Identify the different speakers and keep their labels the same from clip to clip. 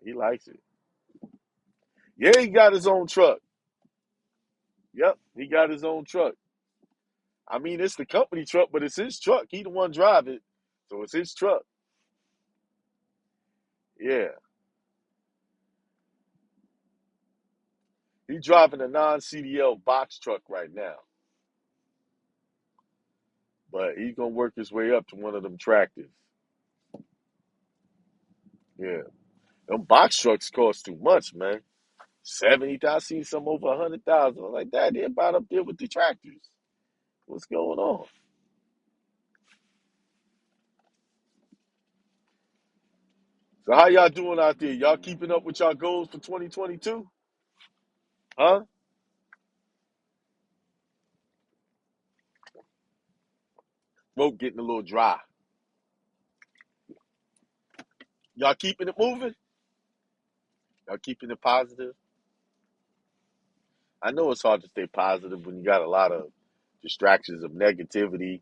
Speaker 1: He likes it. Yeah, he got his own truck. Yep, he got his own truck. I mean, it's the company truck, but it's his truck. He the one drive it, so it's his truck. Yeah, he driving a non-CDL box truck right now, but he's gonna work his way up to one of them tractors. Yeah, them box trucks cost too much, man. 70,000. I seen some over 100,000. I'm like that. They're about up there with the tractors. What's going on? So how y'all doing out there? Y'all keeping up with y'all goals for 2022? Huh? Throat getting a little dry. Y'all keeping it moving? Y'all keeping it positive? I know it's hard to stay positive when you got a lot of distractions of negativity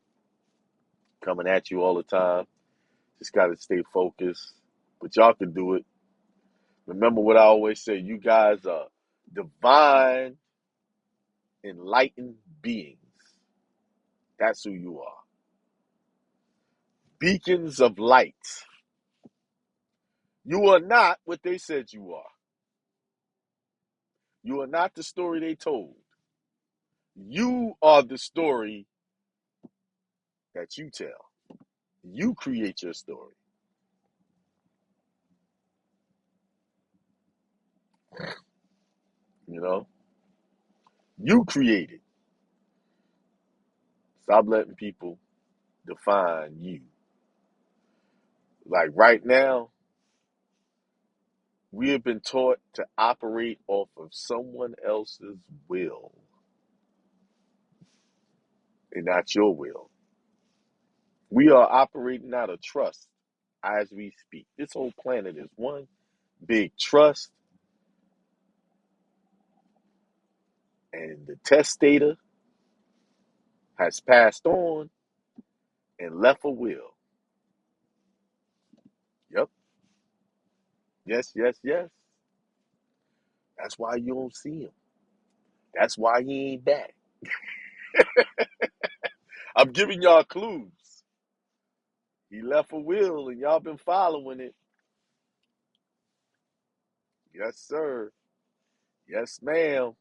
Speaker 1: coming at you all the time. Just got to stay focused. But y'all can do it. Remember what I always say, you guys are divine, enlightened beings. That's who you are. Beacons of light. You are not what they said you are. You are not the story they told. You are the story that you tell. You create your story. You know, you create it. Stop letting people define you. Like right now, we have been taught to operate off of someone else's will and not your will. We are operating out of trust as we speak. This whole planet is one big trust, and the testator has passed on and left a will. Yep. Yes, yes, yes. That's why you don't see him. That's why he ain't back. I'm giving y'all clues. He left a will and y'all been following it. Yes, sir. Yes, ma'am.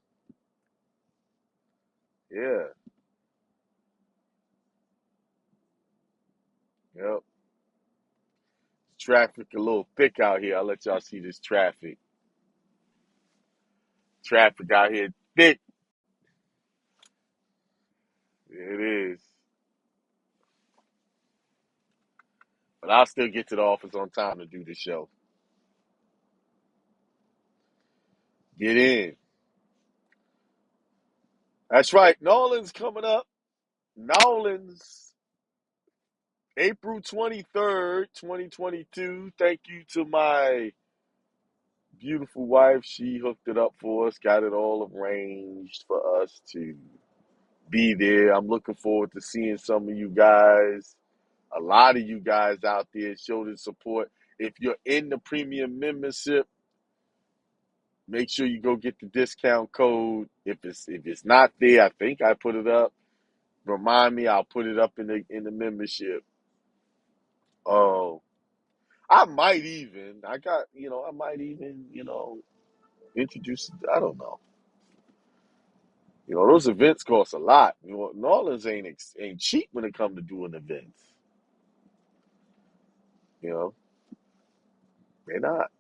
Speaker 1: Yeah. Yep. Traffic a little thick out here. I'll let y'all see this traffic. Traffic out here thick. It is. But I'll still get to the office on time to do the show. Get in. That's right. Nolans coming up. Nolans. April 23rd, 2022. Thank you to my beautiful wife. She hooked it up for us, got it all arranged for us to be there. I'm looking forward to seeing some of you guys. A lot of you guys out there show the support. If you're in the premium membership, make sure you go get the discount code. If it's not there, I think I put it up. Remind me, I'll put it up in the membership. Oh, I might even, introduce. I don't know. Those events cost a lot. New Orleans ain't cheap when it comes to doing events. You know, they're not.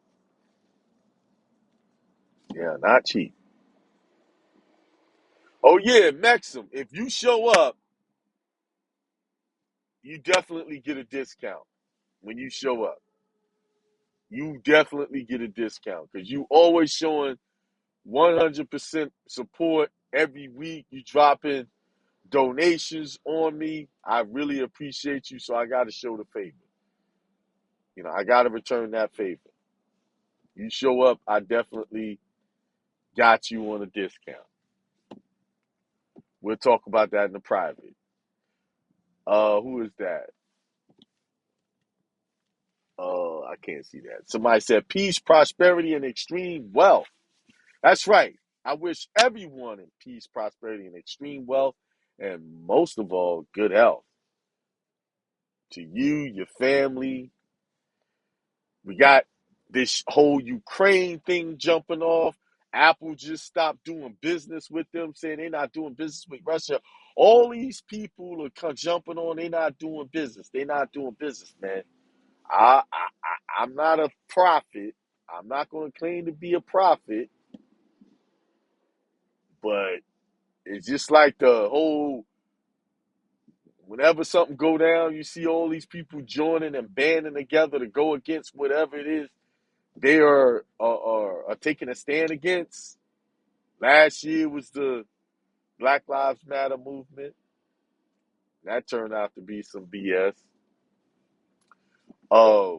Speaker 1: Yeah, not cheap. Oh yeah, Maxim. If you show up, you definitely get a discount when you show up. You definitely get a discount because you always showing 100% support every week. You dropping donations on me. I really appreciate you, so I got to show the favor. I got to return that favor. You show up, I definitely got you on a discount. We'll talk about that in the private. Who is that? I can't see that. Somebody said peace, prosperity, and extreme wealth. That's right. I wish everyone in peace, prosperity, and extreme wealth, and most of all, good health. To you, your family. We got this whole Ukraine thing jumping off. Apple just stopped doing business with them, saying they're not doing business with Russia. All these people are jumping on. They're not doing business. They're not doing business, man. I'm not a prophet. I'm not going to claim to be a prophet, but it's just like the whole. Whenever something go down, you see all these people joining and banding together to go against whatever it is they are taking a stand against. Last year was the Black Lives Matter movement. That turned out to be some BS. Uh,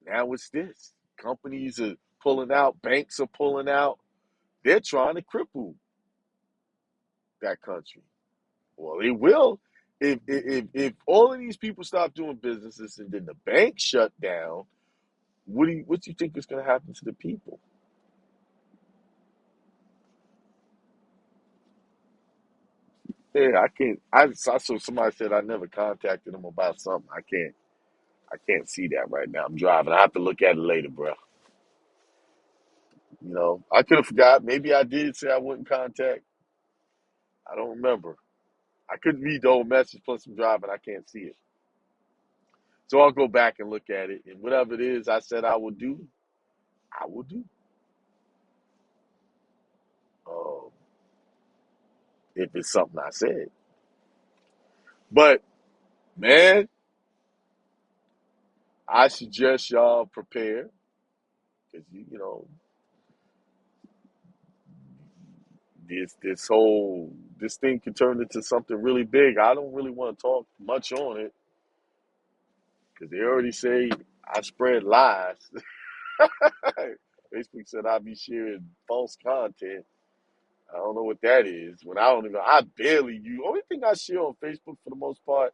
Speaker 1: Now it's this. Companies are pulling out, banks are pulling out. They're trying to cripple that country. Well, they will. If all of these people stop doing businesses and then the bank shut down, what do you think is going to happen to the people? Yeah, I can't. I saw somebody said I never contacted them about something. I can't see that right now. I'm driving. I have to look at it later, bro. I could have forgot. Maybe I did say I wouldn't contact. I don't remember. I couldn't read the whole message. Plus, I'm driving. I can't see it. So I'll go back and look at it. And whatever it is I said I would do, I will do. Um, if it's something I said. But man, I suggest y'all prepare because this thing can turn into something really big. I don't really want to talk much on it because they already say I spread lies. Facebook said I be sharing false content. I don't know what that is. When I barely use. Only thing I share on Facebook for the most part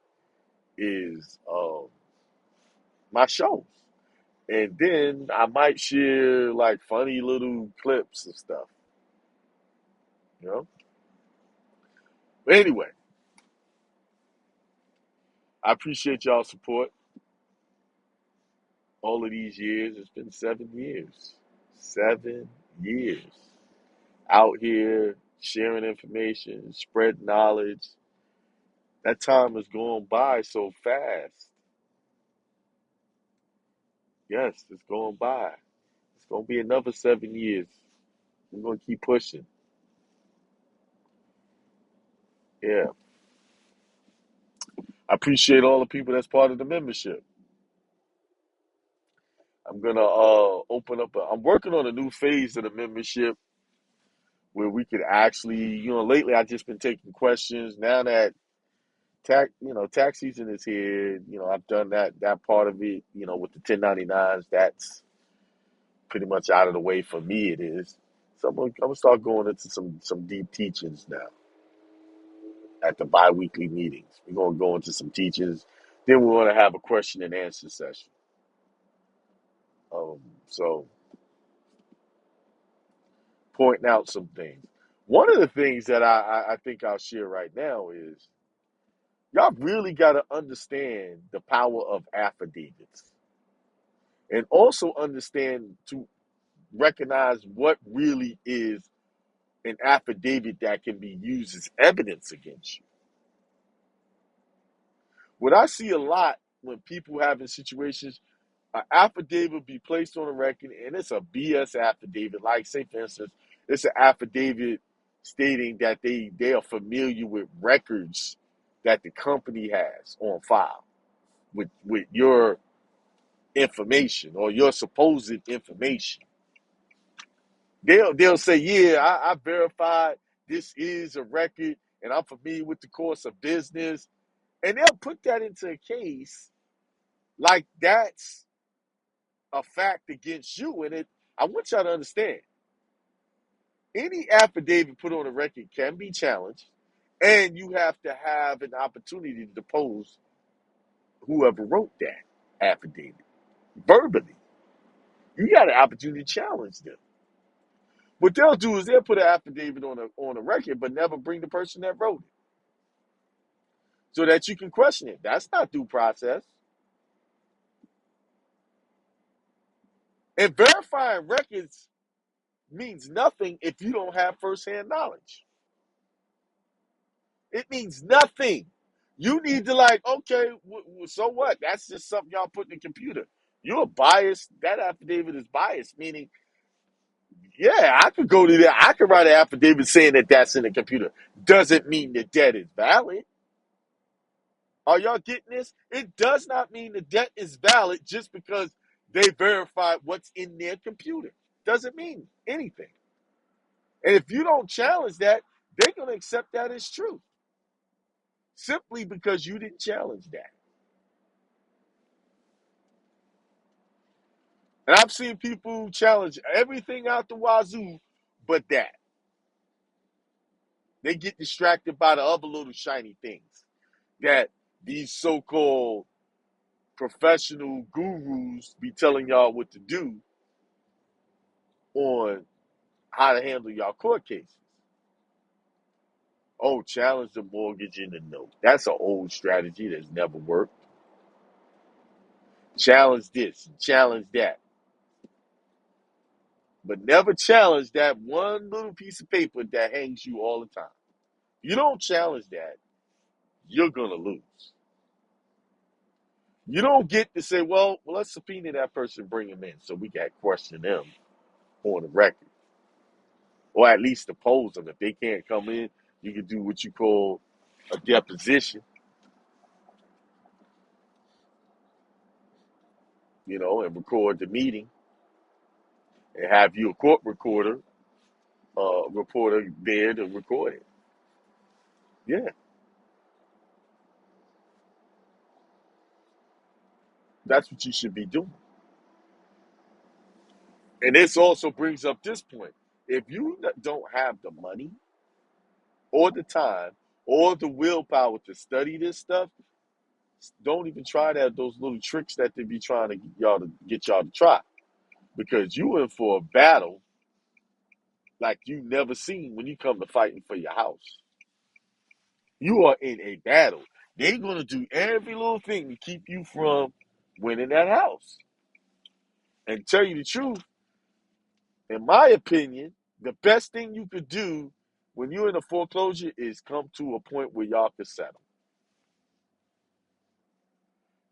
Speaker 1: is my shows, and then I might share like funny little clips and stuff. You know. But anyway, I appreciate y'all's support all of these years. It's been 7 years. 7 years out here sharing information, spread knowledge. That time has gone by so fast. Yes, it's going by. It's going to be another 7 years. We're going to keep pushing. Yeah. I appreciate all the people that's part of the membership. I'm going to open up. I'm working on a new phase of the membership where we could actually, lately I've just been taking questions. Now that tax season is here, I've done that part of it, with the 1099s. That's pretty much out of the way for me. It is. So I'm gonna start going into some deep teachings now at the biweekly meetings. We're gonna go into some teachings. Then we're gonna have a question and answer session. Um, so pointing out some things. One of the things that I think I'll share right now is y'all really got to understand the power of affidavits and also understand to recognize what really is an affidavit that can be used as evidence against you. What I see a lot when people have in situations, an affidavit be placed on a record and it's a BS affidavit. Like, say, for instance, it's an affidavit stating that they are familiar with records that the company has on file with your information or your supposed information. They'll say, yeah, I verified this is a record and I'm familiar with the course of business. And they'll put that into a case like that's a fact against you. And I want y'all to understand, any affidavit put on a record can be challenged, and you have to have an opportunity to depose whoever wrote that. affidavit verbally. You got an opportunity to challenge them. What they'll do is they'll put an affidavit on a record, but never bring the person that wrote it, so that you can question it. That's not due process. And verifying records means nothing if you don't have firsthand knowledge. It means nothing. You need to okay, so what? That's just something y'all put in the computer. You're biased. That affidavit is biased, meaning, yeah, I could go to there. I could write an affidavit saying that that's in the computer. Doesn't mean the debt is valid. Are y'all getting this? It does not mean the debt is valid just because they verified what's in their computer. Doesn't mean anything. And if you don't challenge that, they're going to accept that as true simply because you didn't challenge that. And I've seen people challenge everything out the wazoo but that. They get distracted by the other little shiny things that these so-called professional gurus be telling y'all what to do on how to handle y'all court cases. Oh, challenge the mortgage in the note. That's an old strategy that's never worked. Challenge this, challenge that. But never challenge that one little piece of paper that hangs you all the time. You don't challenge that, you're going to lose. You don't get to say, well, let's subpoena that person, bring him in so we got to question them on the record. Or at least depose them. If they can't come in, you can do what you call a deposition, and record the meeting and have you a court reporter there to record it. Yeah, that's what you should be doing. And this also brings up this point. If you don't have the money or the time or the willpower to study this stuff, don't even try those little tricks that they be trying to get y'all to try. Because you in for a battle like you never seen when you come to fighting for your house. You are in a battle. They're gonna do every little thing to keep you from winning that house. And tell you the truth, in my opinion, the best thing you could do when you're in a foreclosure is come to a point where y'all can settle.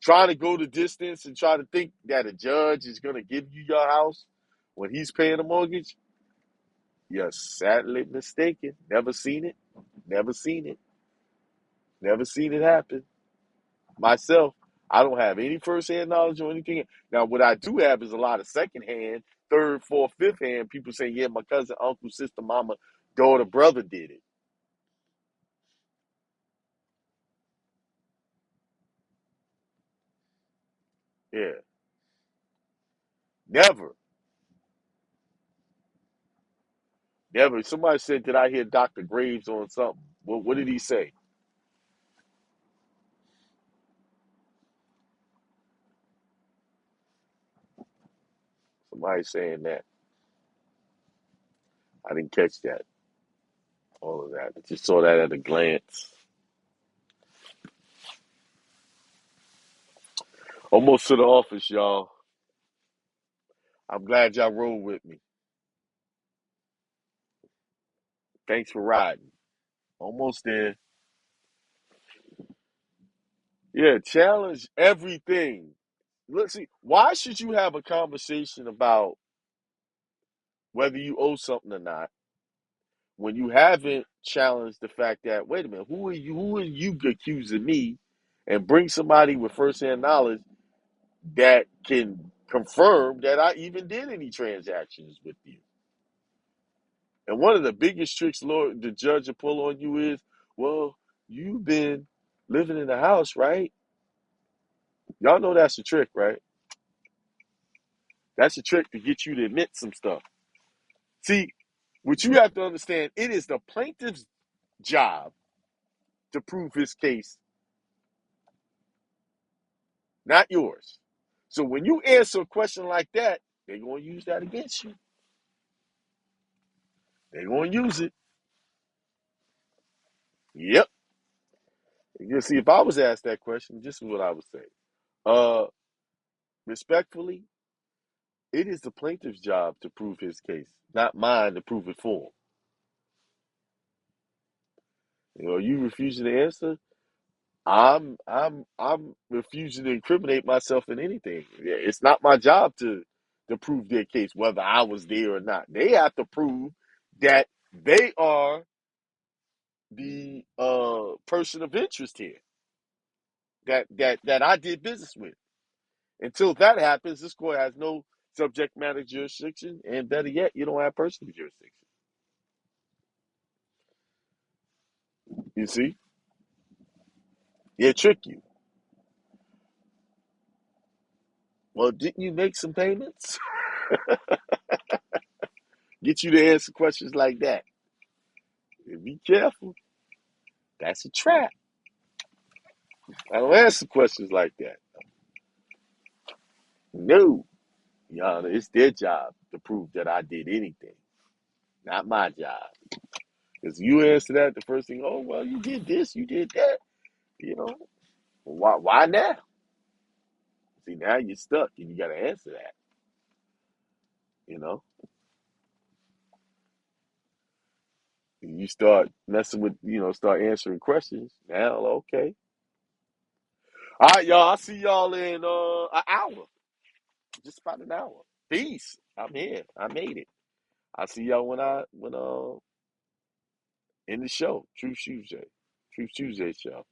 Speaker 1: Trying to go the distance and try to think that a judge is going to give you your house when he's paying a mortgage, you're sadly mistaken. Never seen it. Never seen it. Never seen it happen. Myself, I don't have any first-hand knowledge or anything. Now, what I do have is a lot of second-hand, third, fourth, fifth-hand. People saying, yeah, my cousin, uncle, sister, mama, daughter, brother did it. Yeah. Never. Never. Somebody said, did I hear Dr. Graves on something? What did he say? Somebody saying that. I didn't catch that. All of that. I just saw that at a glance. Almost to the office, y'all. I'm glad y'all rode with me. Thanks for riding. Almost there. Yeah, challenge everything. Let's see. Why should you have a conversation about whether you owe something or not when you haven't challenged the fact that, wait a minute, who are you accusing me, and bring somebody with firsthand knowledge that can confirm that I even did any transactions with you. And one of the biggest tricks, Lord, the judge will pull on you is, well, you've been living in the house, right? Y'all know that's a trick, right? That's a trick to get you to admit some stuff. See, what you have to understand, it is the plaintiff's job to prove his case, not yours. So when you answer a question like that, they're going to use that against you. They're going to use it. Yep. You see, if I was asked that question, this is what I would say. Uh, Respectfully, it is the plaintiff's job to prove his case, not mine to prove it for him. You refusing to answer, I'm refusing to incriminate myself in anything. Yeah, it's not my job to prove their case, whether I was there or not. They have to prove that they are the person of interest here, that I did business with. Until that happens, this court has no subject matter jurisdiction, and better yet, you don't have personal jurisdiction. You see, they trick you. Well, didn't you make some payments? Get you to answer questions like that. And be careful. That's a trap. I don't answer questions like that. No, Your Honor, it's their job to prove that I did anything, not my job. Because you answer that, the first thing, oh, well, you did this, you did that. You know, why now? See, now you're stuck and you got to answer that. You know, and you start messing with, start answering questions. Now, okay. All right, y'all. I'll see y'all in an hour. Just about an hour. Peace. I'm here. I made it. I'll see y'all when in the show. Truth Tuesday. Truth Tuesday show.